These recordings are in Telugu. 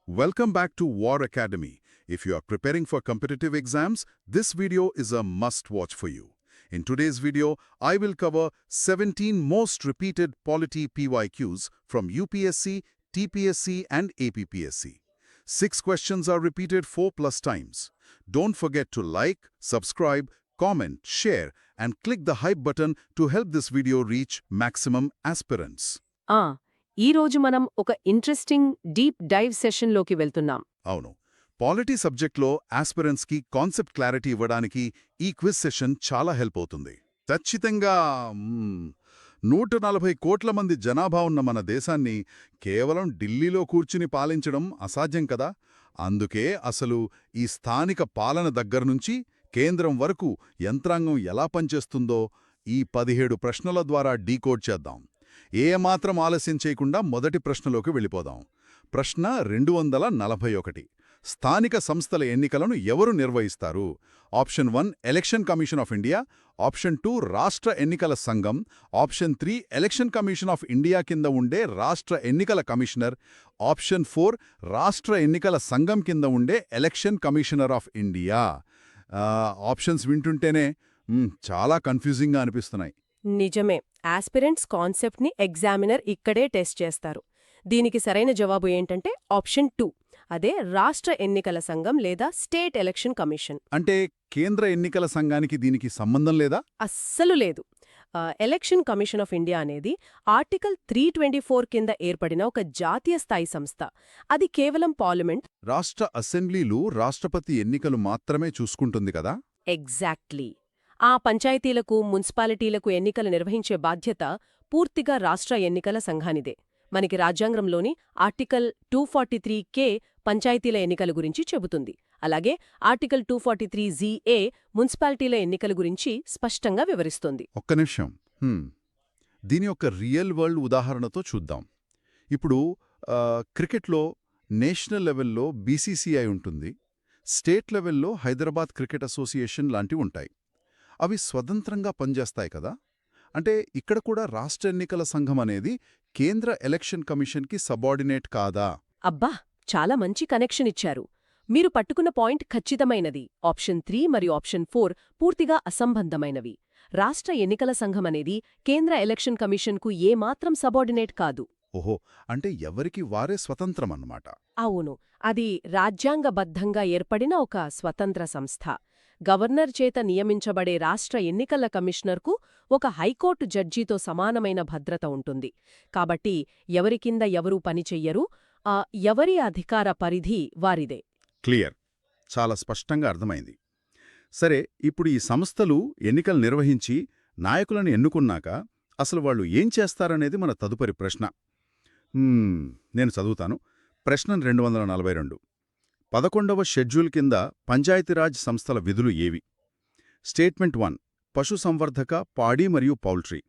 Welcome back to War Academy. If you are preparing for competitive exams, this video is a must-watch for you. In today's video, I will cover 17 most repeated polity PYQs from UPSC, TPSC and APPSC. 6 questions are repeated 4+ times. Don't forget to like, subscribe, comment, share and click the hype button to help this video reach maximum aspirants. ఈరోజు మనం ఒక ఇంట్రెస్టింగ్ డీప్ డైవ్ సెషన్లోకి వెళ్తున్నాం. అవును, పాలిటీ సబ్జెక్ట్లో ఆస్పిరెంట్స్కి కాన్సెప్ట్ క్లారిటీ ఇవ్వడానికి ఈ క్విజ్ సెషన్ చాలా హెల్ప్ అవుతుంది. ఖచ్చితంగా 140 కోట్ల మంది జనాభా ఉన్న మన దేశాన్ని కేవలం ఢిల్లీలో కూర్చుని పాలించడం అసాధ్యం కదా. అందుకే అసలు ఈ స్థానిక పాలన దగ్గర్నుంచి కేంద్రం వరకు యంత్రాంగం ఎలా పనిచేస్తుందో ఈ 17 ప్రశ్నల ద్వారా డీకోడ్ చేద్దాం. ఏమాత్రం ఆలస్యం చేయకుండా మొదటి ప్రశ్నలోకి వెళ్ళిపోదాం. ప్రశ్న 241. స్థానిక సంస్థల ఎన్నికలను ఎవరు నిర్వహిస్తారు? Option 1 election commission of India, option 2 రాష్ట్ర ఎన్నికల సంఘం, option 3 election commission of India కింద ఉండే రాష్ట్ర ఎన్నికల కమిషనర్, ఆప్షన్ 4 రాష్ట్ర ఎన్నికల సంఘం కింద ఉండే election commissioner of India. Options వింటుంటేనే చాలా కన్ఫ్యూజింగ్గా అనిపిస్తున్నాయి. నిజమే, ఆస్పిరెంట్స్ కాన్సెప్ట్ని ఎగ్జామినర్ ఇక్కడే టెస్ట్ చేస్తారు. దీనికి సరైన జవాబు ఏంటంటే ఆప్షన్ 2, అదే రాష్ట్ర ఎన్నికల సంఘం లేదా స్టేట్ ఎలక్షన్ కమిషన్. అంటే కేంద్ర ఎన్నికల సంఘానికి దీనికి సంబంధం లేదా? అస్సలు లేదు. ఎలక్షన్ కమిషన్ ఆఫ్ ఇండియా అనేది ఆర్టికల్ 324 కింద ఏర్పడిన ఒక జాతీయ స్థాయి సంస్థ. అది కేవలం పార్లమెంట్, రాష్ట్ర అసెంబ్లీలు, రాష్ట్రపతి ఎన్నికలు మాత్రమే చూసుకుంటుంది కదా. ఎగ్జాక్ట్లీ. ఆ పంచాయతీలకు, మున్సిపాలిటీలకు ఎన్నికలు నిర్వహించే బాధ్యత పూర్తిగా రాష్ట్ర ఎన్నికల సంఘానిదే. మనకి రాజ్యాంగంలోని ఆర్టికల్ 243కే పంచాయతీల ఎన్నికల గురించి చెబుతుంది. అలాగే ఆర్టికల్ 243ZA మున్సిపాలిటీల ఎన్నికల గురించి స్పష్టంగా వివరిస్తుంది. ఒక్క నిమిషం, దీని యొక్క రియల్ వరల్డ్ ఉదాహరణతో చూద్దాం. ఇప్పుడు క్రికెట్లో నేషనల్ లెవెల్లో BCCI ఉంటుంది, స్టేట్ లెవెల్లో హైదరాబాద్ క్రికెట్ అసోసియేషన్ లాంటివి ఉంటాయి. అవి స్వతంత్రంగా పనిచేస్తాయి కదా. అంటే ఇక్కడ కూడా రాష్ట్ర ఎన్నికల సంఘం అనేది కేంద్ర ఎలక్షన్ కమిషన్కి సబార్డినేట్ కాదా? అబ్బా, చాలా మంచి కనెక్షన్ ఇచ్చారు. మీరు పట్టుకున్న పాయింట్ ఖచ్చితమైనది. ఆప్షన్ 3 మరియు ఆప్షన్ 4 పూర్తిగా అసంబంధమైనవి. రాష్ట్ర ఎన్నికల సంఘం అనేది కేంద్ర ఎలక్షన్ కమిషన్కు ఏమాత్రం సబార్డినేట్ కాదు. ఓహో, అంటే ఎవరికి వారే స్వతంత్రమన్నమాట. అవును, అది రాజ్యాంగబద్ధంగా ఏర్పడిన ఒక స్వతంత్ర సంస్థ. గవర్నర్ చేత నియమించబడే రాష్ట్ర ఎన్నికల కమిషనర్కు ఒక హైకోర్టు జడ్జితో సమానమైన భద్రత ఉంటుంది. కాబట్టి ఎవరి కింద ఎవరూ పనిచెయ్యరు, ఎవరి అధికార పరిధి వారిదే. క్లియర్, చాలా స్పష్టంగా అర్థమైంది. సరే, ఇప్పుడు ఈ సంస్థలు ఎన్నికలు నిర్వహించి నాయకులను ఎన్నుకున్నాక అసలు వాళ్ళు ఏం చేస్తారనేది మన తదుపరి ప్రశ్న. నేను చదువుతాను. ప్రశ్న 242. 11వ షెడ్యూల్ కింద పంచాయతీరాజ్ సంస్థల విధులు ఏవి? స్టేట్మెంట్ 1 పశుసంవర్ధక, పాడి మరియు పౌల్ట్రీ.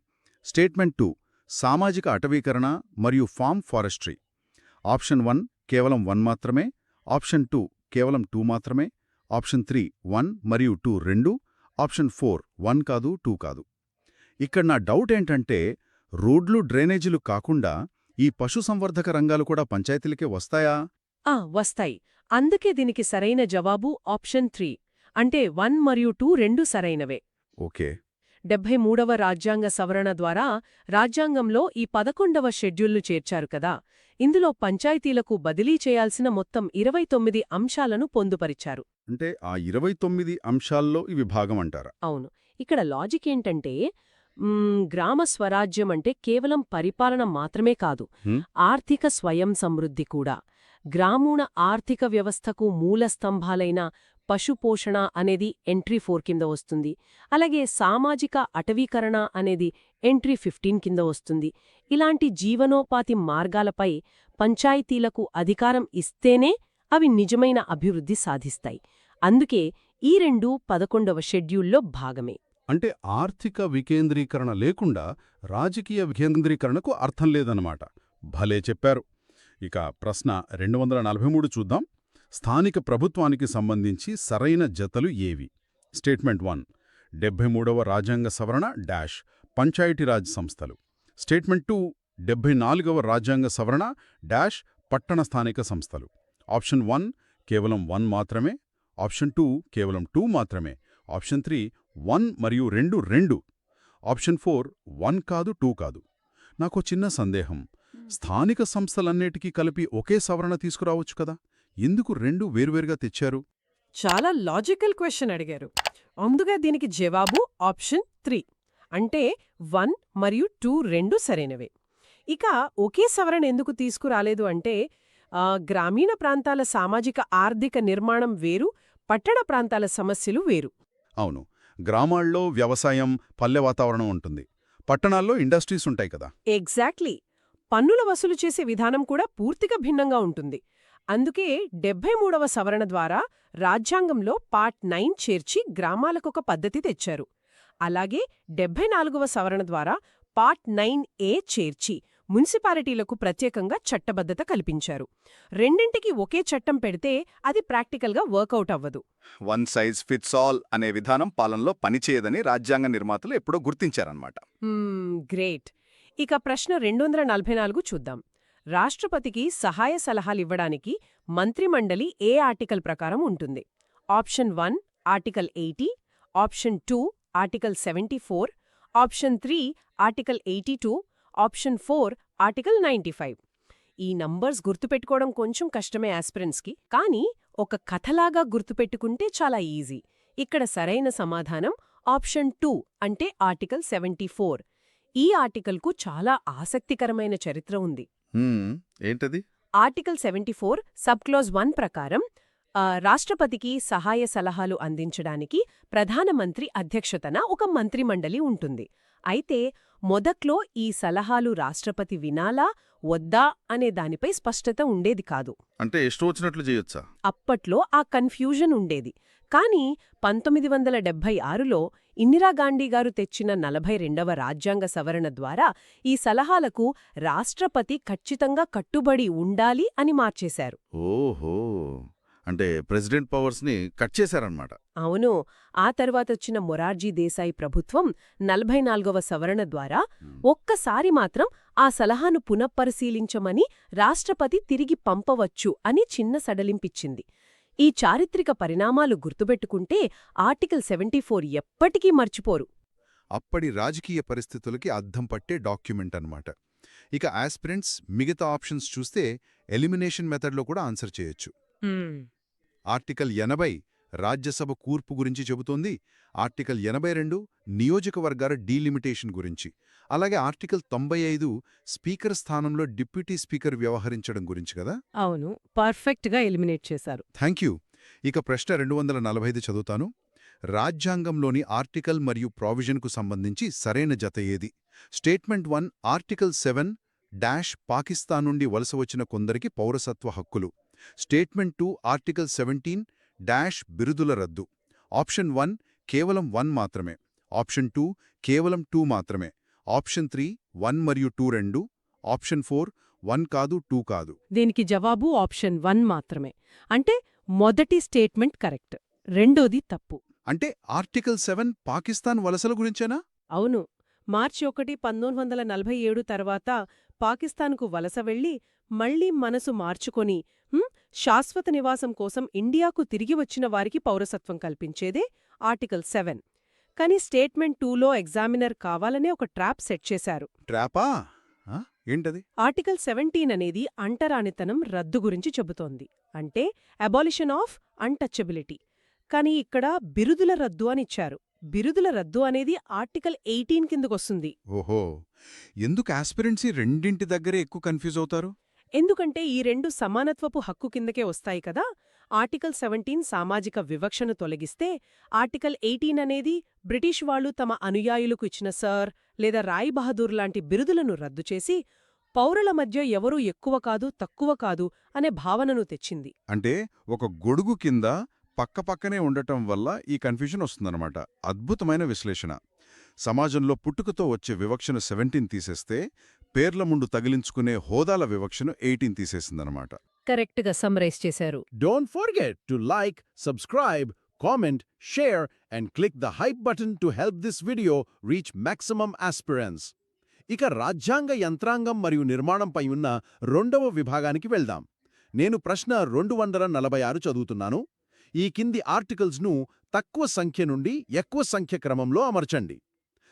స్టేట్మెంట్ 2 సామాజిక అటవీకరణ మరియు ఫామ్ ఫారెస్ట్రీ. ఆప్షన్ 1 కేవలం 1 మాత్రమే, ఆప్షన్ 2 కేవలం 2 మాత్రమే, ఆప్షన్ 3 1 మరియు 2 2, ఆప్షన్ 4 1 కాదు 2 కాదు. ఇక్కడ నా డౌట్ ఏంటంటే, రోడ్లు, డ్రైనేజీలు కాకుండా ఈ పశుసంవర్ధక రంగాలు కూడా పంచాయతీలకే వస్తాయా? వస్తాయి. అందుకే దీనికి సరైన జవాబు ఆప్షన్ 3. అంటే 1 మరియు 2 రెండూ సరైనవే. ఓకే. 73వ రాజ్యాంగ సవరణ ద్వారా రాజ్యాంగంలో ఈ 11వ షెడ్యూల్ను చేర్చారు కదా. ఇందులో పంచాయతీలకు బదిలీ చేయాల్సిన మొత్తం 29 అంశాలను పొందుపరిచారు. అంటే ఆ 29 అంశాల్లో ఇవి భాగమంటారా? అవును. ఇక్కడ లాజిక్ ఏంటంటే, గ్రామ స్వరాజ్యం అంటే కేవలం పరిపాలన మాత్రమే కాదు, ఆర్థిక స్వయం సమృద్ధి కూడా. గ్రామీణ ఆర్థిక వ్యవస్థకు మూలస్తంభాలైన పశుపోషణ అనేది ఎంట్రీ 4 కింద వస్తుంది. అలాగే సామాజిక అటవీకరణ అనేది ఎంట్రీ 15 కింద వస్తుంది. ఇలాంటి జీవనోపాధి మార్గాలపై పంచాయతీలకు అధికారం ఇస్తేనే అవి నిజమైన అభివృద్ధి సాధిస్తాయి. అందుకే ఈ రెండు 11వ షెడ్యూల్లో భాగమే. అంటే ఆర్థిక వికేంద్రీకరణ లేకుండా రాజకీయ వికేంద్రీకరణకు అర్థం లేదన్నమాట. భలే చెప్పారు. ఇక ప్రశ్న 243 చూద్దాం. స్థానిక ప్రభుత్వానికి సంబంధించి సరైన జతలు ఏవి? స్టేట్మెంట్ 1 73వ రాజ్యాంగ సవరణ పంచాయతీరాజ్ సంస్థలు. స్టేట్మెంట్ 2 74వ రాజ్యాంగ సవరణ పట్టణ స్థానిక సంస్థలు. ఆప్షన్ 1 కేవలం 1 మాత్రమే, ఆప్షన్ 2 కేవలం 2 మాత్రమే, ఆప్షన్ 3 1 మరియు 2 2, ఆప్షన్ 4 1 కాదు 2 కాదు. నాకో చిన్న సందేహం. స్థానిక సంస్థలన్నిటికీ కలిపి ఒకే సవరణ తీసుకురావచ్చు కదా, ఎందుకు 2 వేర్వేరుగా తెచ్చారు? చాలా లాజికల్ క్వశ్చన్ అడిగారు. ముందుగా దీనికి జవాబు ఆప్షన్ 3, అంటే 1 మరియు 2 రెండూ సరైనవే. ఇక ఒకే సవరణ ఎందుకు తీసుకురాలేదు అంటే గ్రామీణ ప్రాంతాల సామాజిక ఆర్థిక నిర్మాణం వేరు, పట్టణ ప్రాంతాల సమస్యలు వేరు. అవును, గ్రామాల్లో వ్యవసాయం, పల్లె వాతావరణం ఉంటుంది, పట్టణాల్లో ఇండస్ట్రీస్ ఉంటాయి కదా. ఎగ్జాక్ట్లీ. పన్నుల వసూలు చేసే విధానం కూడా పూర్తిగా భిన్నంగా ఉంటుంది. అందుకే 73వ సవరణ ద్వారా రాజ్యాంగంలో పార్ట్ 9 చేర్చి గ్రామాలకొక పద్ధతి తెచ్చారు. అలాగే 74వ సవరణ ద్వారా పార్ట్ 9A చేర్చి మున్సిపాలిటీలకు ప్రత్యేకంగా చట్టబద్ధత కల్పించారు. రెండింటికి ఒకే చట్టం పెడితే అది ప్రాక్టికల్గా వర్కౌట్ అవ్వదు. వన్ సైజ్ ఫిట్స్ ఆల్ అనే విధానం పాలనలో పనిచేయదని రాజ్యాంగ నిర్మాతలు ఎప్పుడో గుర్తించారన్నమాట. గ్రేట్. ఇక ప్రశ్న 244 చూద్దాం. రాష్ట్రపతికి సహాయ సలహాలివ్వడానికి మంత్రిమండలి ఏ ఆర్టికల్ ప్రకారం ఉంటుంది? Option 1 article 80, option 2 article 74, option 3 article 82, option 4 article 95. ఈ నంబర్స్ గుర్తుపెట్టుకోవడం కొంచెం కష్టమే ఆస్పిరెంట్స్కి, కానీ ఒక కథలాగా గుర్తుపెట్టుకుంటే చాలా ఈజీ. ఇక్కడ సరైన సమాధానం ఆప్షన్ 2, అంటే ఆర్టికల్ 74. ఈ ఆర్టికల్కు చాలా ఆసక్తికరమైన చరిత్ర ఉంది. ఏంటది? ఆర్టికల్ 74 సబ్క్లాజ్ 1 ప్రకారం రాష్ట్రపతికి సహాయ సలహాలు అందించడానికి ప్రధానమంత్రి అధ్యక్షతన ఒక మంత్రిమండలి ఉంటుంది. అయితే మొదట్లో ఈ సలహాలు రాష్ట్రపతి వినాలా వద్దా అనే దానిపై స్పష్టత ఉండేది కాదు. అంటే ఇష్టం వచ్చినట్లు చేయొచ్చా? అప్పట్లో ఆ కన్ఫ్యూజన్ ఉండేది. కానీ 1976లో ఇందిరాగాంధీ గారు తెచ్చిన 42వ రాజ్యాంగ సవరణ ద్వారా ఈ సలహాలకు రాష్ట్రపతి ఖచ్చితంగా కట్టుబడి ఉండాలి అని మార్చేశారు. ఓహో, అంటే ప్రెసిడెంట్ పవర్స్ని కట్ చేశారన్నమాట. అవును. ఆ తర్వాతొచ్చిన మొరార్జీ దేశాయి ప్రభుత్వం 44వ సవరణ ద్వారా ఒక్కసారి మాత్రం ఆ సలహాను పునఃపరిశీలించమని రాష్ట్రపతి తిరిగి పంపవచ్చు అని చిన్న సడలింపిచ్చింది. ఈ చారిత్రక పరిణామాలు గుర్తుపెట్టుకుంటే ఆర్టికల్ 74 ఎప్పటికీ మర్చిపోరు. అప్పటి రాజకీయ పరిస్థితులకి అద్దం పట్టే డాక్యుమెంట్ అన్నమాట. ఇక ఆస్పిరెంట్స్ మిగతా ఆప్షన్స్ చూస్తే ఎలిమినేషన్ మెథడ్లో కూడా ఆన్సర్ చేయొచ్చు. ఆర్టికల్ 80 రాజ్యసభ కూర్పు గురించి చెబుతోంది. ఆర్టికల్ 82 నియోజకవర్గాల డీలిమిటేషన్ గురించి. అలాగే ఆర్టికల్ 95 స్పీకర్ స్థానంలో డిప్యూటీ స్పీకర్ వ్యవహరించడం గురించి కదా. అవును, పర్ఫెక్ట్గా ఎలిమినేట్ చేశారు. Thank you. ఇక ప్రశ్న 245 చదువుతాను. రాజ్యాంగంలోని ఆర్టికల్ మరియు ప్రావిజన్కు సంబంధించి సరైన జత ఏది? స్టేట్మెంట్ 1 ఆర్టికల్ 7 పాకిస్తాన్ నుండి వలస వచ్చిన కొందరికి పౌరసత్వ హక్కులు. స్టేట్మెంట్ 2 ఆర్టికల్ 17 బిరుదుల రద్దు. ఆప్షన్ 1 కేవలం 1 మాత్రమే, ఆప్షన్ 2 కేవలం 2 మాత్రమే, ఆప్షన్ 3 1 మరియు 2 రెండు, ఆప్షన్ 4 1 కాదు 2 కాదు. దీనికి జవాబు ఆప్షన్ 1 మాత్రమే. అంటే మొదటి స్టేట్మెంట్ కరెక్ట్, రెండోది తప్పు. అంటే ఆర్టికల్ 7 పాకిస్తాన్ వలసల గురించేనా? అవును. మార్చి 1, 1947 తర్వాత పాకిస్తాన్కు వలస వెళ్లి మళ్లీ మనసు మార్చుకొని శాశ్వత నివాసం కోసం ఇండియాకు తిరిగి వచ్చిన వారికి పౌరసత్వం కల్పించేదే ఆర్టికల్ 7. కాని స్టేట్మెంట్ 2లో ఎగ్జామినర్ కావాలనే ఒక ట్రాప్ సెట్ చేశారు. ట్రాపా? ఏంటది? ఆర్టికల్ 17 అనేది అంటరానితనం రద్దు గురించి చెబుతోంది. అంటే అబాలిషన్ ఆఫ్ అన్టచబిలిటీ. కాని ఇక్కడ బిరుదుల రద్దు అనిచ్చారు. బిరుదుల రద్దు అనేది ఆర్టికల్ 18 కిందకొస్తుంది. ఓహో, ఎందుకు ఆస్పిరెంట్స్ రెండింటి దగ్గరే ఎక్కువ కన్ఫ్యూజ్ అవుతారు? ఎందుకంటే ఈ రెండు సమానత్వపు హక్కు కిందకే వస్తాయి కదా. ఆర్టికల్ 17 సామాజిక వివక్షను తొలగిస్తే, ఆర్టికల్ 18 అనేది బ్రిటిష్ వాళ్లు తమ అనుయాయులకు ఇచ్చిన సర్ లేదా రాయ్ బహదూర్ లాంటి బిరుదులను రద్దు చేసి పౌరుల మధ్య ఎవరూ ఎక్కువ కాదు తక్కువ కాదు అనే భావనను తెచ్చింది. అంటే ఒక గొడుగు కింద పక్కపక్కనే ఉండటం వల్ల ఈ కన్ఫ్యూజన్ వస్తుందన్నమాట. అద్భుతమైన విశ్లేషణ. సమాజంలో పుట్టుకతో వచ్చే వివక్షను 17 తీసేస్తే, పేర్ల ముందు తగిలించుకునే హోదాల వివక్షను 18 తీసేసిందన్నమాట. కరెక్ట్గా సమ్మరైజ్ చేశారు. Don't forget to like, subscribe, comment, share and click the hype button to help this video reach maximum aspirants. ఇక రాజ్యాంగ యంత్రాంగం మరియు నిర్మాణంపై ఉన్న రెండవ విభాగానికి వెళ్దాం. నేను ప్రశ్న 246 చదువుతున్నాను. ఈ కింది ఆర్టికల్స్ను తక్కువ సంఖ్య నుండి ఎక్కువ సంఖ్య క్రమంలో అమర్చండి.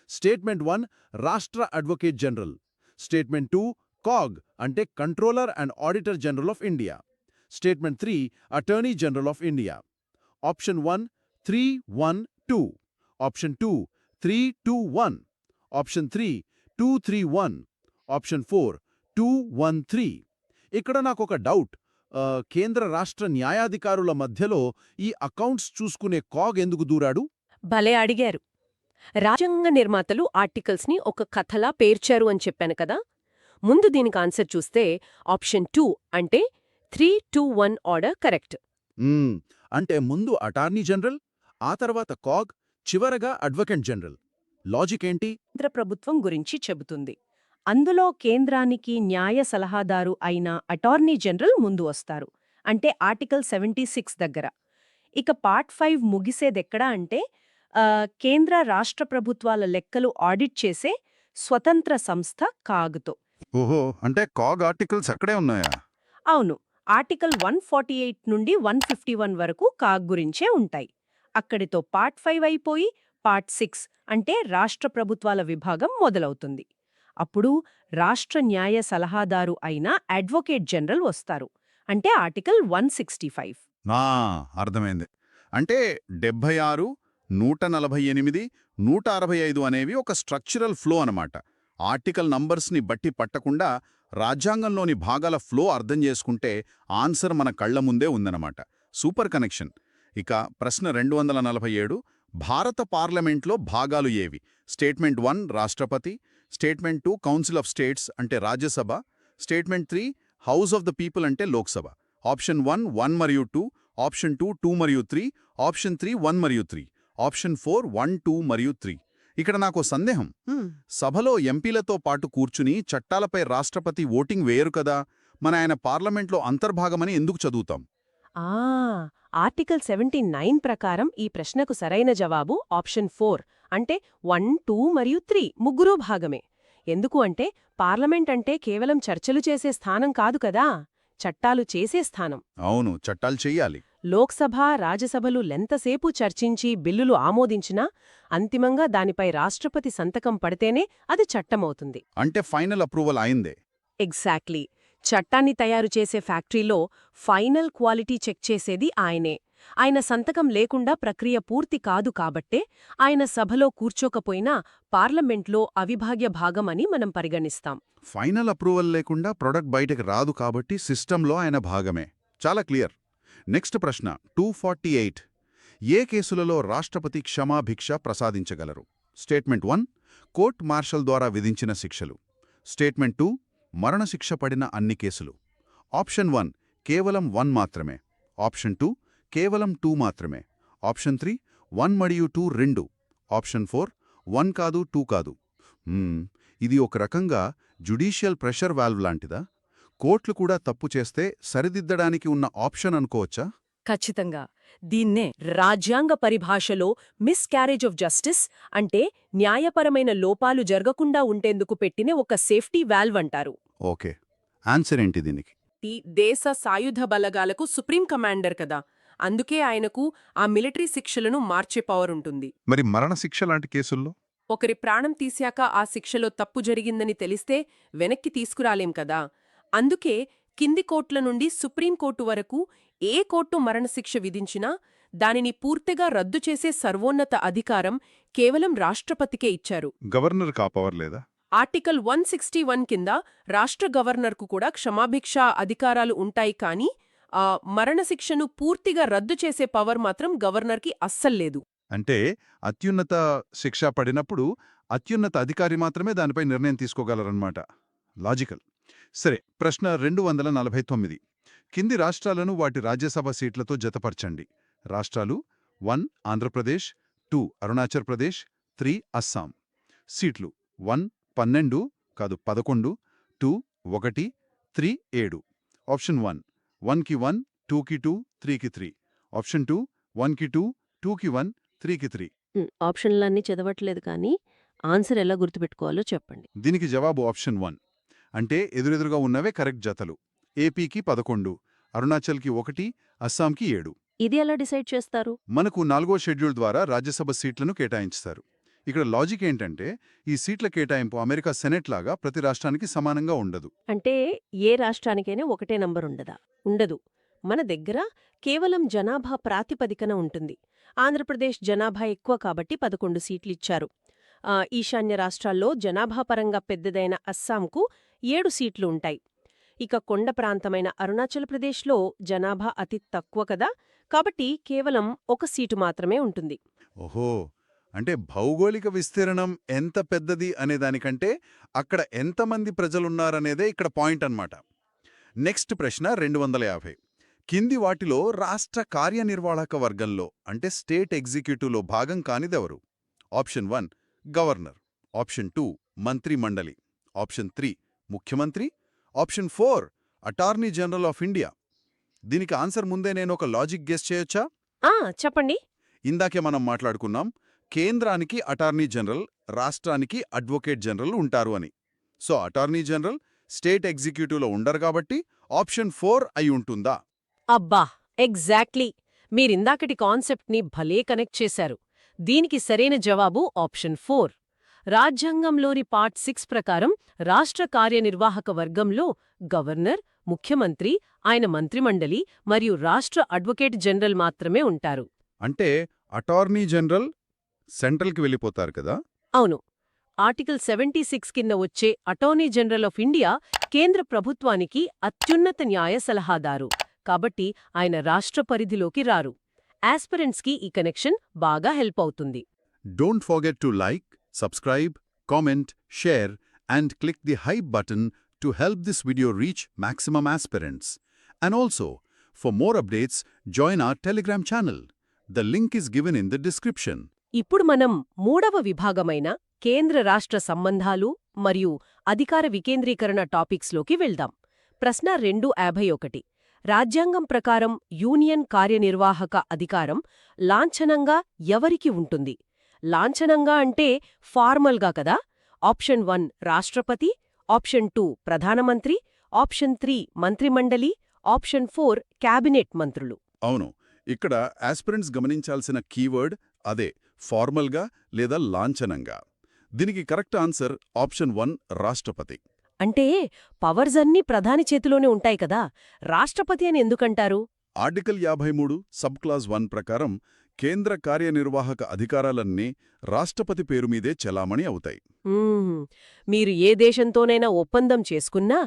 స్టేట్మెంట్ 1 రాష్ట్ర అడ్వకేట్ జనరల్. స్టేట్మెంట్ 2 కాగ్ అంటే controller and auditor general of India. Statement 3 attorney general of India. Option 1 312. Option 2 321. Option 3 231. Option 4 213. ఇక్కడ నాకొక డౌట్. కేంద్ర రాష్ట్ర న్యాయాధికారుల మధ్యలో ఈ అకౌంట్స్ చూసుకునే కాగ్ ఎందుకు దూరాడు? భలే అడిగారు. రాజ్యాంగ నిర్మాతలు ఆర్టికల్స్ని ఒక కథలా పేర్చారు అని చెప్పాను కదా. ముందు దీనికి ఆన్సర్ చూస్తే ఆప్షన్ 2 అంటే 321 ఆర్డర్ కరెక్ట్. అంటే ముందు అటార్నీ జనరల్, ఆ తర్వాత కాగ్, చివరగా అడ్వకేట్ జనరల్. లాజిక్ ఏంటి? కేంద్ర ప్రభుత్వం గురించి చెబుతుంది. అందులో కేంద్రానికి న్యాయ సలహాదారు అయిన అటార్నీ జనరల్ ముందు వస్తారు, అంటే ఆర్టికల్ 76 దగ్గర. ఇక పార్ట్ 5 ముగిసేదెక్కడా అంటే కేంద్ర రాష్ట్ర ప్రభుత్వాల లెక్కలు ఆడిట్ చేసే స్వతంత్ర సంస్థ కాగ్తో. ఓహో, అంటే కాగ్ ఆర్టికల్స్ అక్కడే ఉన్నాయా? అవును, ఆర్టికల్ 148 నుండి 151 వరకు కాగ్ గురించే ఉంటాయి. అక్కడితో పార్ట్ 5 అయిపోయి పార్ట్ 6 అంటే రాష్ట్ర ప్రభుత్వాల విభాగం మొదలవుతుంది. అప్పుడు రాష్ట్ర న్యాయ సలహాదారు అయిన అడ్వకేట్ జనరల్ వస్తారు, అంటే ఆర్టికల్ 165. అర్థమైంది. అంటే 76, 148, 165 అనేవి ఒక స్ట్రక్చరల్ ఫ్లో అనమాట. ఆర్టికల్ నంబర్స్ని బట్టి పట్టకుండా రాజ్యాంగంలోని భాగాల ఫ్లో అర్థం చేసుకుంటే ఆన్సర్ మన కళ్ల ముందే ఉందన్నమాట. Super connection. ఇక ప్రశ్న 247, భారత పార్లమెంట్లో భాగాలు ఏవి? స్టేట్మెంట్ 1 రాష్ట్రపతి, స్టేట్మెంట్ 2 కౌన్సిల్ ఆఫ్ స్టేట్స్ అంటే Rajya Sabha, statement 3 house of the people అంటే లోక్సభ. ఆప్షన్ 1 1 మరియు 2, ఆప్షన్ 2 2 మరియు 3, ఆప్షన్ 3 1 మరియు 3, ఆప్షన్ 4 1 2 మరియు 3. ఇక్కడ నాకు సందేహం. సభలో ఎంపీలతో పాటు కూర్చుని చట్టాలపై రాష్ట్రపతి ఓటింగ్ వేయరు కదా, మన ఆయన పార్లమెంట్లో అంతర్భాగమని ఎందుకు చదువుతాం? ఆర్టికల్ 79 ప్రకారం ఈ ప్రశ్నకు సరైన జవాబు ఆప్షన్ 4 అంటే 1 2 మరియు 3 ముగ్గురూ భాగమే. ఎందుకు అంటే పార్లమెంట్ అంటే కేవలం చర్చలు చేసే స్థానం కాదు కదా, చట్టాలు చేసే స్థానం. అవును, చట్టాలు చెయ్యాలి. లోక్సభ, రాజ్యసభలు లెంతసేపు చర్చించి బిల్లులు ఆమోదించినా అంతిమంగా దానిపై రాష్ట్రపతి సంతకం పడితేనే అది చట్టమవుతుంది. అంటే ఫైనల్ అప్రూవల్ అయిందే. ఎగ్జాక్ట్లీ. చట్టాన్ని తయారు చేసే ఫ్యాక్టరీలో ఫైనల్ క్వాలిటీ చెక్ చేసేది ఆయనే. ఆయన సంతకం లేకుండా ప్రక్రియ పూర్తి కాదు కాబట్టే ఆయన సభలో కూర్చోకపోయినా పార్లమెంట్లో అవిభాగ్య భాగమని మనం పరిగణిస్తాం. ఫైనల్ అప్రూవల్ లేకుండా ప్రొడక్ట్ బయటకు రాదు కాబట్టి సిస్టంలో ఆయన భాగమే. చాలా క్లియర్. నెక్స్ట్ ప్రశ్న 248. ఏ కేసులలో రాష్ట్రపతి క్షమాభిక్ష ప్రసాదించగలరు? స్టేట్మెంట్ 1 కోర్ట్ మార్షల్ ద్వారా విధించిన శిక్షలు, స్టేట్మెంట్ 2 మరణశిక్ష పడిన అన్ని కేసులు, ఆప్షన్ 1 కేవలం 1 మాత్రమే, ఆప్షన్ 2 కేవలం 2 మాత్రమే, ఆప్షన్ 3 1 మరియు 2 రెండు, ఆప్షన్ 4 1 కాదు 2 కాదు. ఇది ఒక రకంగా జ్యుడీషియల్ ప్రెషర్ వాల్వ్ లాంటిదా? కోర్టులు కూడా తప్పు చేస్తే సరిదిద్దడానికి ఉన్న ఆప్షన్ అనుకోవచ్చా? ఖచ్చితంగా. దీన్నే రాజ్యాంగ పరిభాషలో మిస్క్యారేజ్ ఆఫ్ జస్టిస్ అంటే న్యాయపరమైన లోపాలు జరగకుండా ఉండేందుకు పెట్టిన ఒక సేఫ్టీ వాల్వ్ అంటారు. ఓకే, ఆన్సర్ ఏంటి దీనికి? దేశ సాయుధ బలగాలకు సుప్రీం కమాండర్ కదా, అందుకే ఆయనకు ఆ మిలిటరీ శిక్షలను మార్చే పవర్ ఉంటుంది. మరి మరణశిక్ష లాంటి కేసుల్లో? ఒకరి ప్రాణం తీశాక ఆ శిక్షలో తప్పు జరిగిందని తెలిస్తే వెనక్కి తీసుకురాలేం కదా. అందుకే కింది కోర్టుల నుండి సుప్రీంకోర్టు వరకు ఏ కోర్టు మరణశిక్ష విధించినా దానిని పూర్తిగా రద్దు చేసే సర్వోన్నత అధికారం కేవలం రాష్ట్రపతికే ఇచ్చారు. గవర్నర్ పవర్ లేదా? ఆర్టికల్ 161 కింద రాష్ట్ర గవర్నర్కు కూడా క్షమాభిక్ష అధికారాలు ఉంటాయి, కానీ మరణశిక్షను పూర్తిగా రద్దు చేసే పవర్ మాత్రం గవర్నర్కి అస్సల్లేదు. అంటే అత్యున్నత శిక్ష పడినప్పుడు అత్యున్నత అధికారి మాత్రమే దానిపై నిర్ణయం తీసుకోగలరన్నమాట. లాజికల్. సరే, ప్రశ్న 249. కింది రాష్ట్రాలను వాటి రాజ్యసభ సీట్లతో జతపరచండి. రాష్ట్రాలు 1 ఆంధ్రప్రదేశ్, 2 అరుణాచల్ ప్రదేశ్, 3 అస్సాం. సీట్లు 1 12 కాదు 11, 2 1, 3 7. ఆప్షన్ 1 1కి 1, 2కి 2, 3కి 3. ఆప్షన్ 2 1కి 2, 2కి 1, 3కి 3. ఆప్షన్లన్నీ చదవట్లేదు కానీ ఆన్సర్ ఎలా గుర్తుపెట్టుకోవాలో చెప్పండి. దీనికి జవాబు ఆప్షన్ 1. అంటే ఎదురెదురుగా ఉన్నవే కరెక్ట్ జతలు. ఏపీకి 11, అరుణాచల్కి 1, అస్సాంకి 7. ఇది ఎలా డిసైడ్ చేస్తారు? మనకు 4వ షెడ్యూల్ ద్వారా రాజ్యసభ సీట్లను కేటాయించారు. ఇక్కడ లాజిక్ ఏంటంటే ఈ సీట్ల కేటాయింపు అమెరికా సెనెట్ లాగా ప్రతి రాష్ట్రానికి సమానంగా ఉండదు. అంటే ఏ రాష్ట్రానికైనా ఒకటే నంబర్ ఉండదా? ఉండదు. మన దగ్గర కేవలం జనాభా ప్రాతిపదికన ఉంటుంది. ఆంధ్రప్రదేశ్ జనాభా ఎక్కువ కాబట్టి 11 సీట్లిచ్చారు. ఈశాన్య రాష్ట్రాల్లో జనాభాపరంగా పెద్దదైన అస్సాంకు 7 సీట్లు ఉంటాయి. ఇక కొండ ప్రాంతమైన అరుణాచల్ ప్రదేశ్లో జనాభా అతి తక్కువ కదా, కాబట్టి కేవలం 1 సీటు మాత్రమే ఉంటుంది. ఓహో, అంటే భౌగోళిక విస్తీర్ణం ఎంత పెద్దది అనేదానికంటే అక్కడ ఎంతమంది ప్రజలున్నారనేదే ఇక్కడ పాయింట్ అన్నమాట. నెక్స్ట్ ప్రశ్న 250. కింది వాటిలో రాష్ట్ర కార్యనిర్వాహక వర్గంలో అంటే స్టేట్ ఎగ్జిక్యూటివ్లో భాగం కానిదెవరు? ఆప్షన్ 1 గవర్నర్, ఆప్షన్ 2 మంత్రి మండలి, ఆప్షన్ 3 ముఖ్యమంత్రి, option 4 attorney general of India. దీనికి ఆన్సర్ ముందే నేను ఒక లాజిక్ గెస్ చేయొచ్చా? చెప్పండి. ఇందాకే మనం మాట్లాడుకున్నాం కేంద్రానికి అటార్నీ జనరల్, రాష్ట్రానికి అడ్వొకేట్ జనరల్ ఉంటారు అని. సో అటార్నీ జనరల్ స్టేట్ ఎగ్జిక్యూటివ్లో ఉండరు కాబట్టి ఆప్షన్ 4 అయి ఉంటుందా? అబ్బా, ఎగ్జాక్ట్లీ! మీరిందాకటి కాన్సెప్ట్ని భలే కనెక్ట్ చేశారు. దీనికి సరైన జవాబు ఆప్షన్ 4. రాజ్యాంగంలోని పార్ట్ 6 ప్రకారం రాష్ట్ర కార్యనిర్వాహక వర్గంలో గవర్నర్, ముఖ్యమంత్రి, ఆయన మంత్రిమండలి మరియు రాష్ట్ర అడ్వకేట్ జనరల్ మాత్రమే ఉంటారు. అంటే అటార్నీ జనరల్ సెంట్రల్కి వెళ్ళిపోతారు కదా? అవును. ఆర్టికల్ 76 కింద వచ్చే అటార్నీ జనరల్ ఆఫ్ ఇండియా కేంద్ర ప్రభుత్వానికి అత్యున్నత న్యాయ సలహాదారు. కాబట్టి ఆయన రాష్ట్ర పరిధిలోకి రారు. ఆస్పిరెంట్స్కి ఈ కనెక్షన్ బాగా హెల్ప్ అవుతుంది. Don't forget to like, subscribe, comment, share and click the hype button to help this video reach maximum aspirants. And also, for more updates, join our Telegram channel. The link is given in the description. ఇప్పుడు మనం 3వ విభాగమైన కేంద్ర రాష్ట్ర సంబంధాలు మరియు అధికార వికేంద్రీకరణ టాపిక్స్లోకి వెళ్దాం. ప్రశ్న 251. రాజ్యాంగం ప్రకారం యూనియన్ కార్యనిర్వాహక అధికారం లాంఛనంగా ఎవరికి ఉంటుంది? లాంఛనంగా అంటే ఫార్మల్గా కదా? ఆప్షన్ 1 రాష్ట్రపతి, ఆప్షన్ 2 ప్రధానమంత్రి, ఆప్షన్ 3 మంత్రిమండలి, ఆప్షన్ 4 క్యాబినెట్ మంత్రులు. అవును, ఇక్కడ ఆస్పిరెంట్స్ గమనించాల్సిన కీవర్డ్ అదే, ఫార్మల్గా లేదా లాంఛనంగా. దీనికి కరెక్ట్ ఆన్సర్ ఆప్షన్ 1 రాష్ట్రపతి. అంటే పవర్స్ అన్నీ ప్రధాని చేతిలోనే ఉంటాయి కదా, రాష్ట్రపతి అని ఎందుకంటారు? ఆర్టికల్ 53 సబ్ క్లాజ్ 1 ప్రకారం కేంద్ర కార్యనిర్వాహక అధికారాలన్నీ రాష్ట్రపతి పేరు మీదే చెలామణి అవుతాయి. మీరు ఏ దేశంతోనైనా ఒప్పందం చేసుకున్నా,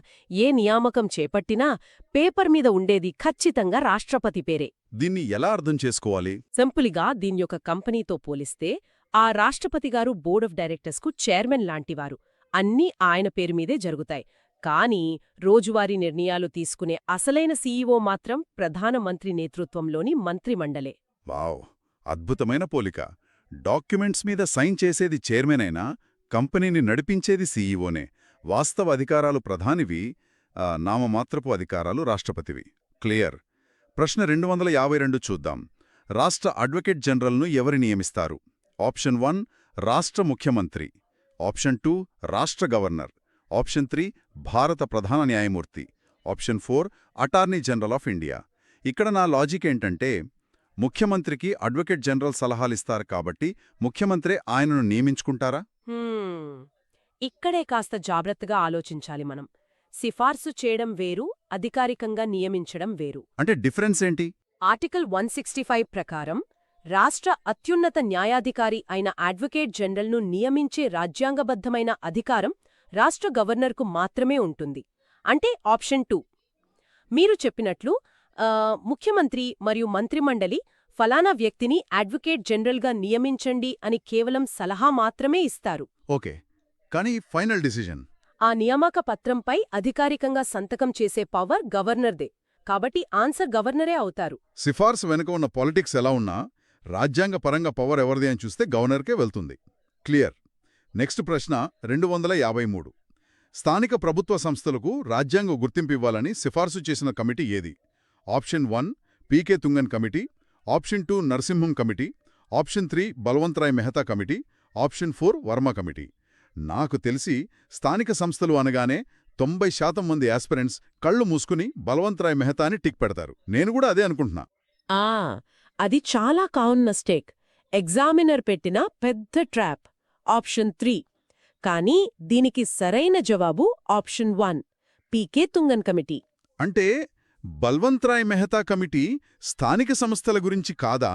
ఏ నియామకం చేపట్టినా పేపర్ మీద ఉండేది ఖచ్చితంగా రాష్ట్రపతి పేరే. దీన్ని ఎలా అర్థం చేసుకోవాలి? సింపుల్గా దీని యొక్క కంపెనీతో పోలిస్తే ఆ రాష్ట్రపతిగారు బోర్డ్ ఆఫ్ డైరెక్టర్స్కు చైర్మన్ లాంటివారు. అన్నీ ఆయన పేరు మీదే జరుగుతాయి. కానీ రోజువారీ నిర్ణయాలు తీసుకునే అసలైన సీఈఓ మాత్రం ప్రధానమంత్రి నేతృత్వంలోని మంత్రిమండలే. వావ్, అద్భుతమైన పోలిక. డాక్యుమెంట్స్ మీద సైన్ చేసేది చైర్మన్ అయినా కంపెనీని నడిపించేది సీఈఓనే. వాస్తవ అధికారాలు ప్రధానివి, నామమాత్రపు అధికారాలు రాష్ట్రపతివి. క్లియర్. ప్రశ్న 252 చూద్దాం. రాష్ట్ర అడ్వకేట్ జనరల్ను ఎవరు నియమిస్తారు? ఆప్షన్ 1 రాష్ట్ర ముఖ్యమంత్రి, ఆప్షన్ 2 రాష్ట్ర గవర్నర్, ఆప్షన్ 3 భారత ప్రధాన న్యాయమూర్తి, option 4 attorney general of India. ఇక్కడ నా లాజిక్ ఏంటంటే ముఖ్యమంత్రికి అడ్వకేట్ జనరల్ సలహాలిస్తారు కాబట్టి ముఖ్యమంత్రే ఆయనను నియమించుకుంటారా? ఇక్కడే కాస్త జాగ్రత్తగా ఆలోచించాలి మనం. సిఫార్సు చేయడం వేరు, అధికారికంగా నియమించడం వేరు. అంటే డిఫరెన్స్ ఏంటి? ఆర్టికల్ 165 ప్రకారం రాష్ట్ర అత్యున్నత న్యాయాధికారి అయిన అడ్వకేట్ జనరల్ను నియమించే రాజ్యాంగబద్ధమైన అధికారం రాష్ట్ర గవర్నర్కు మాత్రమే ఉంటుంది. అంటే ఆప్షన్ 2. మీరు చెప్పినట్లు ముఖ్యమంత్రి మరియు మంత్రిమండలి ఫలానా వ్యక్తిని అడ్వకేట్ జనరల్గా నియమించండి అని కేవలం సలహా మాత్రమే ఇస్తారు. ఓకే, కానీ ఫైనల్ డిసిజన్? ఆ నియామక పత్రంపై అధికారికంగా సంతకం చేసే పవర్ గవర్నర్దే. కాబట్టి ఆన్సర్ గవర్నరే అవుతారు. సిఫార్సు వెనుక ఉన్న పాలిటిక్స్ ఎలా ఉన్నా రాజ్యాంగపరంగా పవర్ ఎవరిది అని చూస్తే గవర్నర్కే వెళ్తుంది. క్లియర్. నెక్స్ట్ ప్రశ్న 253. స్థానిక ప్రభుత్వ సంస్థలకు రాజ్యాంగ గుర్తింపు ఇవ్వాలని సిఫార్సు చేసిన కమిటీ ఏది? Option 1 PK Thungon committee, option 2 Narasimham committee, option 3 Balwantrai Mehta committee, option 4 Varma committee. నాకు తెలిసి స్థానిక సంస్థలు అనగానే 90% మంది యాస్పిరెంట్స్ కళ్ళు మూసుకుని బలవంతరాయ్ మెహతాని టిక్ పెడతారు. నేను కూడా అదే అనుకుంటున్నా. ఆ అది చాలా కామన్ మిస్టేక్. ఎగ్జామినర్ పెట్టిన పెద్ద ట్రాప్. ఆప్షన్ 3. కానీ దీనికి సరైన జవాబు ఆప్షన్ 1, పీకే తుంగన్ కమిటీ. అంటే బల్వంతరాయ్ మెహతా కమిటీ స్థానిక సంస్థల గురించి కాదా?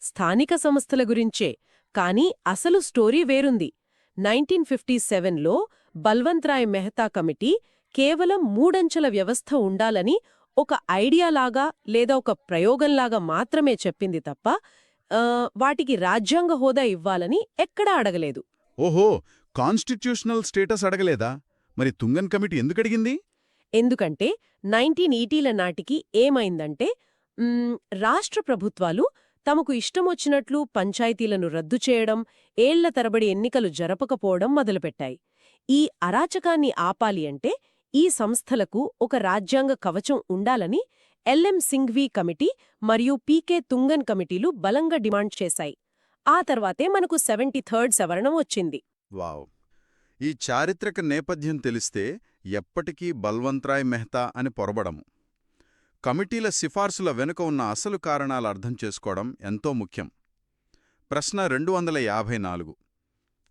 స్థానిక సంస్థల గురించే, కానీ అసలు స్టోరీ వేరుంది. 1957లో బల్వంతరాయ్ మెహతా కమిటీ కేవలం 3 అంచెల వ్యవస్థ ఉండాలని ఒక ఐడియాలాగా లేదా ఒక ప్రయోగంలాగా మాత్రమే చెప్పింది తప్ప వాటికి రాజ్యాంగ హోదా ఇవ్వాలని ఎక్కడా అడగలేదు. ఓహో, కాన్స్టిట్యూషనల్ స్టేటస్ అడగలేదా? మరి తుంగన్ కమిటీ ఎందుకడిగింది? ఎందుకంటే 1980ల నాటికి ఏమైందంటే రాష్ట్ర ప్రభుత్వాలు తమకు ఇష్టమొచ్చినట్లు పంచాయతీలను రద్దు చేయడం, ఏళ్ల తరబడి ఎన్నికలు జరపకపోవడం మొదలుపెట్టాయి. ఈ అరాచకాన్ని ఆపాలి అంటే ఈ సంస్థలకు ఒక రాజ్యాంగ కవచం ఉండాలని ఎల్ఎం సింఘ్వీ కమిటీ మరియు పీకే తుంగన్ కమిటీలు బలంగా డిమాండ్ చేశాయి. ఆ తర్వాతే మనకు 73rd సవరణం వచ్చింది. వావ్! ఈ చారిత్రక నేపథ్యం తెలిస్తే ఎప్పటికీ బల్వంతరాయ్ మెహతా అని పొరబడము. కమిటీల సిఫార్సుల వెనుక ఉన్న అసలు కారణాలు అర్థం చేసుకోవడం ఎంతో ముఖ్యం. ప్రశ్న 254.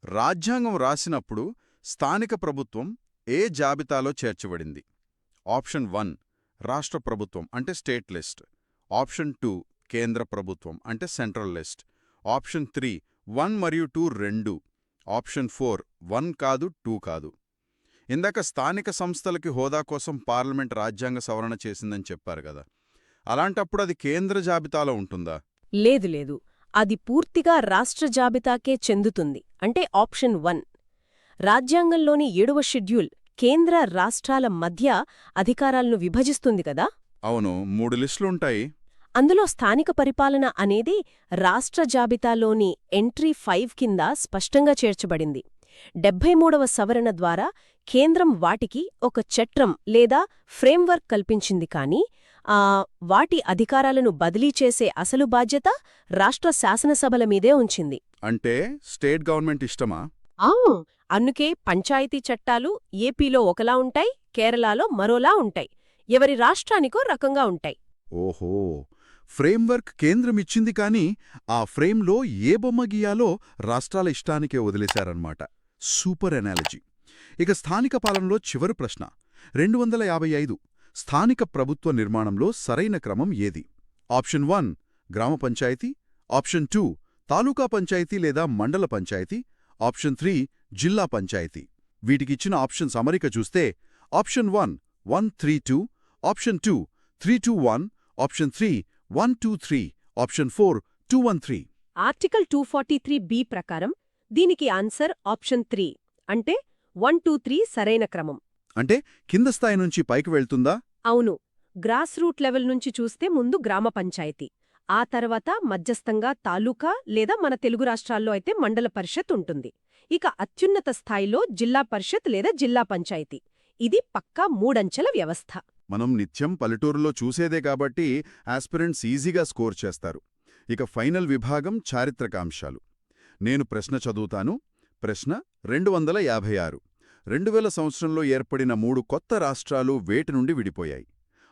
రాజ్యాంగం రాసినప్పుడు స్థానిక ప్రభుత్వం ఏ జాబితాలో చేర్చబడింది? ఆప్షన్ 1 రాష్ట్ర ప్రభుత్వం అంటే స్టేట్ లిస్ట్. ఆప్షన్ 2 కేంద్ర ప్రభుత్వం అంటే సెంట్రల్ లిస్ట్. ఆప్షన్ 3 1 మరియు 2 రెండు. ఆప్షన్ 4 1 కాదు 2 కాదు. ఇందాక స్థానిక సంస్థలకి హోదా కోసం పార్లమెంట్ రాజ్యాంగ సవరణ చేసిందని చెప్పారు కదా, అలాంటప్పుడు అది కేంద్ర జాబితాలో ఉంటుందా? లేదు లేదు, అది పూర్తిగా రాష్ట్ర జాబితాకే చెందుతుంది. అంటే ఆప్షన్ 1. రాజ్యాంగంలోని 7వ షెడ్యూల్ కేంద్ర రాష్ట్రాల మధ్య అధికారాలను విభజిస్తుంది కదా. అవును, 3 లిస్టులుంటాయి. అందులో స్థానిక పరిపాలన అనేది రాష్ట్ర జాబితాలోని ఎంట్రీ 5 కింద స్పష్టంగా చేర్చబడింది. 73వ సవరణ ద్వారా కేంద్రం వాటికి ఒక చట్రం లేదా ఫ్రేమ్వర్క్ కల్పించింది, కానీ వాటి అధికారాలను బదిలీ చేసే అసలు బాధ్యత రాష్ట్ర శాసనసభల మీదే ఉంచింది. అంటే స్టేట్ గవర్నమెంట్ ఇష్టమా? అందుకే పంచాయతీ చట్టాలు ఏపీలో ఒకలా ఉంటాయి, కేరళలో మరోలా ఉంటాయి. ఎవరి రాష్ట్రానికో రకంగా ఉంటాయి. ఓహో, ఫ్రేమ్వర్క్ కేంద్రమిచ్చింది కానీ ఆ ఫ్రేమ్లో ఏ బొమ్మ గీయాలో రాష్ట్రాల ఇష్టానికే వదిలేశారన్నమాట. Super analogy. ఇక స్థానిక పాలనలో చివరి ప్రశ్న 255. స్థానిక ప్రభుత్వ నిర్మాణంలో సరైన క్రమం ఏది? ఆప్షన్ 1 గ్రామ పంచాయతీ. ఆప్షన్ 2 తాలూకా పంచాయతీ లేదా మండల పంచాయతీ. ఆప్షన్ 3 జిల్లా పంచాయతీ. వీటికిచ్చిన ఆప్షన్స్ అమరిక చూస్తే option 1 132, option 2 321, option 3 123, option 4 213. Article 243B ప్రకారం దీనికి ఆన్సర్ ఆప్షన్ 3, అంటే 123 సరైన క్రమం. అంటే కింద స్థాయి నుంచి పైకి వెళ్తుందా? అవును. గ్రాస్ రూట్ లెవెల్ నుంచి చూస్తే ముందు గ్రామ పంచాయతీ, ఆ తర్వాత మధ్యస్థంగా తాలూకా లేదా మన తెలుగు రాష్ట్రాల్లో అయితే మండల పరిషత్ ఉంటుంది. ఇక అత్యున్నత స్థాయిలో జిల్లా పరిషత్ లేదా జిల్లా పంచాయతీ. ఇది పక్కా 3 అంచెల వ్యవస్థ. మనం నిత్యం పల్లెటూరులో చూసేదే కాబట్టి ఆస్పిరెంట్స్ ఈజీగా స్కోర్ చేస్తారు. ఇక ఫైనల్ విభాగం చారిత్రకాంశాలు. నేను ప్రశ్న చదువుతాను. ప్రశ్న 256. 2000 సంవత్సరంలో ఏర్పడిన 3 కొత్త రాష్ట్రాలు వేటి నుండి విడిపోయాయి?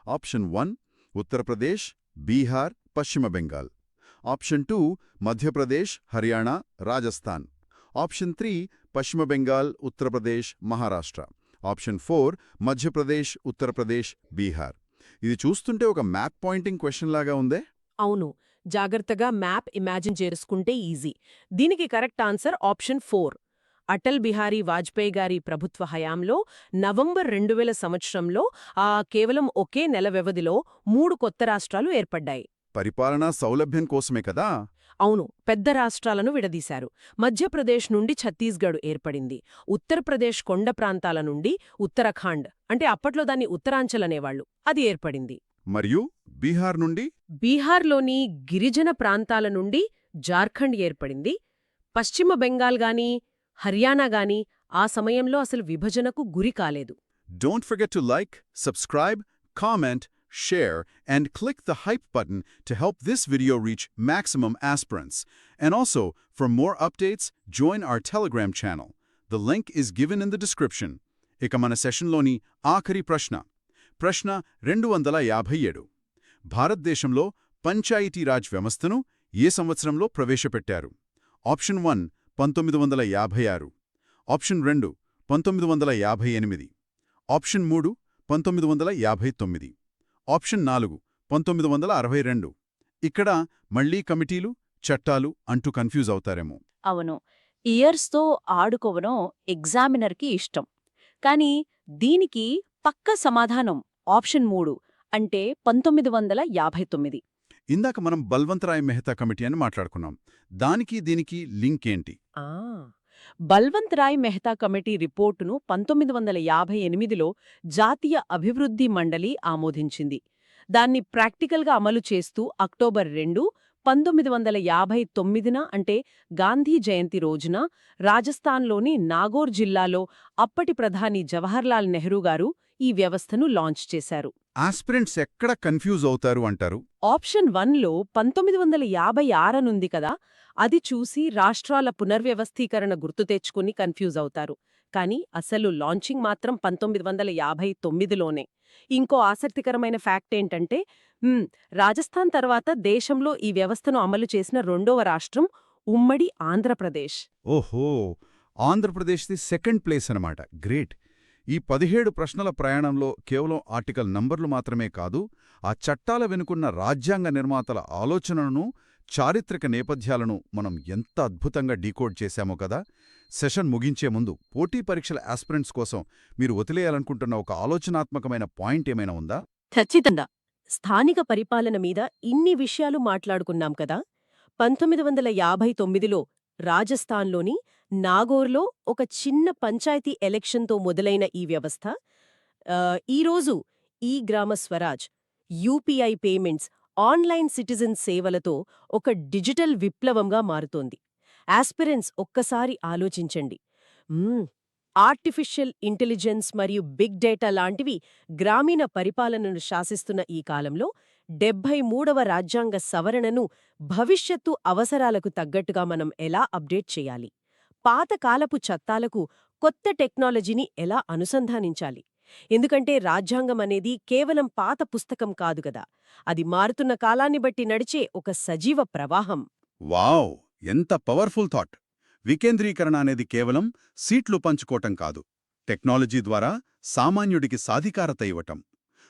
ఆప్షన్ 1 ఉత్తరప్రదేశ్, బీహార్, పశ్చిమ బెంగాల్. ఆప్షన్ 2 మధ్యప్రదేశ్, హర్యానా, రాజస్థాన్. ఆప్షన్ 3 పశ్చిమ బెంగాల్, ఉత్తరప్రదేశ్, మహారాష్ట్ర. ఆప్షన్ 4 మధ్యప్రదేశ్, ఉత్తరప్రదేశ్, బీహార్. ఇది చూస్తుంటే ఒక మ్యాప్ పాయింటింగ్ క్వశ్చన్ లాగా ఉందే. అవును, జాగ్రత్తగా మ్యాప్ ఇమాజిన్ చేసుకుంటే ఈజీ. దీనికి correct answer option 4. Atal Bihari Vajpayee గారి ప్రభుత్వ హయాంలో నవంబర్ 2000 సంవత్సరంలో కేవలం ఒకే నెల వ్యవధిలో 3 కొత్త రాష్ట్రాలు ఏర్పడ్డాయి. పరిపాలనా సౌలభ్యం కోసమే కదా? అవును, పెద్ద రాష్ట్రాలను విడదీశారు. మధ్యప్రదేశ్ నుండి ఛత్తీస్గఢ్ ఏర్పడింది. ఉత్తరప్రదేశ్ కొండ ప్రాంతాల నుండి ఉత్తరాఖండ్, అంటే అప్పట్లో దాన్ని ఉత్తరాంచలనేవాళ్లు, అది ఏర్పడింది. మరియు బీహార్ నుండి? బీహార్లోని గిరిజన ప్రాంతాల నుండి జార్ఖండ్ ఏర్పడింది. పశ్చిమ బెంగాల్ గానీ హర్యానా గానీ ఆ సమయంలో అసలు విభజనకు గురి కాలేదు. Don't forget to like, subscribe, comment, share, and click the hype button to help this video reach maximum aspirants. And also, for more updates, join our Telegram channel. The link is given in the description. ఇక మన సెషన్లోని ఆఖరి ప్రశ్న 257. భారతదేశంలో పంచాయతీరాజ్ వ్యవస్థను ఏ సంవత్సరంలో ప్రవేశపెట్టారు? Option 1 1956, option 2 1958, option 3 1959, option 4 1962. ఇక్కడ మళ్లీ కమిటీలు, చట్టాలు అంటూ కన్ఫ్యూజ్ అవుతారేమో. అవును, ఇయర్స్తో ఆడుకోవడం ఎగ్జామినర్కి ఇష్టం. కానీ దీనికి పక్క సమాధానం ఆప్షన్ 3 అంటే 1959. ఇందాక మనం బల్వంతరాయ్ మెహతా కమిటీ అని మాట్లాడుకున్నాం. దానికి దీనికి లింక్ ఏంటి? ఆ బల్వంత్ రాయ్ మెహతా కమిటీ రిపోర్టును 1958లో జాతీయ అభివృద్ధి మండలి ఆమోదించింది. దాన్ని ప్రాక్టికల్గా అమలు చేస్తూ అక్టోబర్ 2, 1959న అంటే గాంధీ జయంతి రోజున రాజస్థాన్లోని నాగోర్ జిల్లాలో అప్పటి ప్రధాని జవహర్లాల్ నెహ్రూ గారు ఈ వ్యవస్థను లాంచ్ చేశారు. ఆస్పిరెంట్స్ ఎక్కడ కన్ఫ్యూజ్ అవుతారు అంటారు? ఆప్షన్ 1లో 1956 ఉంది కదా, అది చూసి రాష్ట్రాల పునర్వ్యవస్థీకరణ గుర్తు తెచ్చుకుని కన్ఫ్యూజ్ అవుతారు. కానీ అసలు లాంచింగ్ మాత్రం 1959లోనే. ఇంకో ఆసక్తికరమైన ఫ్యాక్ట్ ఏంటంటే రాజస్థాన్ తర్వాత దేశంలో ఈ వ్యవస్థను అమలు చేసిన రెండవ రాష్ట్రం ఉమ్మడి ఆంధ్రప్రదేశ్. ఓహో, ఆంధ్రప్రదేశ్ది సెకండ్ ప్లేస్ అనమాట. గ్రేట్. ఈ 17 ప్రశ్నల ప్రయాణంలో కేవలం ఆర్టికల్ నంబర్లు మాత్రమే కాదు, ఆ చట్టాల వెనుకున్న రాజ్యాంగ నిర్మాతల ఆలోచనలను, చారిత్రక నేపథ్యాలను మనం ఎంత అద్భుతంగా డీకోడ్ చేశామో కదా. సెషన్ ముగించే ముందు పోటీ పరీక్షల ఆస్పిరెంట్స్ కోసం మీరు వదిలేయాలనుకుంటున్న ఒక ఆలోచనాత్మకమైన పాయింట్ ఏమైనా ఉందా? ఖచ్చితంగా. స్థానిక పరిపాలన మీద ఇన్ని విషయాలు మాట్లాడుకున్నాం కదా. 1959లో రాజస్థాన్లోని నాగోర్లో ఒక చిన్న పంచాయతీ ఎలక్షన్తో మొదలైన ఈ వ్యవస్థ ఈరోజు ఈ Gram Swaraj, UPI payments, online citizen సేవలతో ఒక డిజిటల్ విప్లవంగా మారుతోంది. ఆస్పిరెంట్స్ ఒక్కసారి ఆలోచించండి. ఆర్టిఫిషియల్ ఇంటెలిజెన్స్ మరియు బిగ్ డేటా లాంటివి గ్రామీణ పరిపాలనను శాసిస్తున్న ఈ కాలంలో 73వ రాజ్యాంగ సవరణను భవిష్యత్తు అవసరాలకు తగ్గట్టుగా మనం ఎలా అప్డేట్ చేయాలి? పాతకాలపు చట్టాలకు కొత్త టెక్నాలజీని ఎలా అనుసంధానించాలి? ఎందుకంటే రాజ్యాంగం అనేది కేవలం పాత పుస్తకం కాదు కదా, అది మారుతున్న కాలాన్ని బట్టి నడిచే ఒక సజీవ ప్రవాహం. వావ్, ఎంత పవర్ఫుల్ థాట్! వికేంద్రీకరణ అనేది కేవలం సీట్లు పంచుకోవటం కాదు, టెక్నాలజీ ద్వారా సామాన్యుడికి సాధికారత ఇవ్వటం.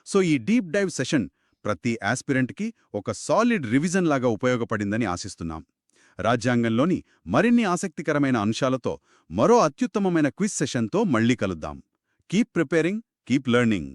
సో ఈ డీప్ డైవ్ సెషన్ ప్రతి ఆస్పిరెంట్కి ఒక సాలిడ్ రివిజన్ లాగా ఉపయోగపడిందని ఆశిస్తున్నాం. రాజ్యాంగంలోని మరిన్ని ఆసక్తికరమైన అంశాలతో మరో అత్యుత్తమమైన క్విజ్ సెషన్తో మళ్ళీ కలుద్దాం. Keep preparing, keep learning.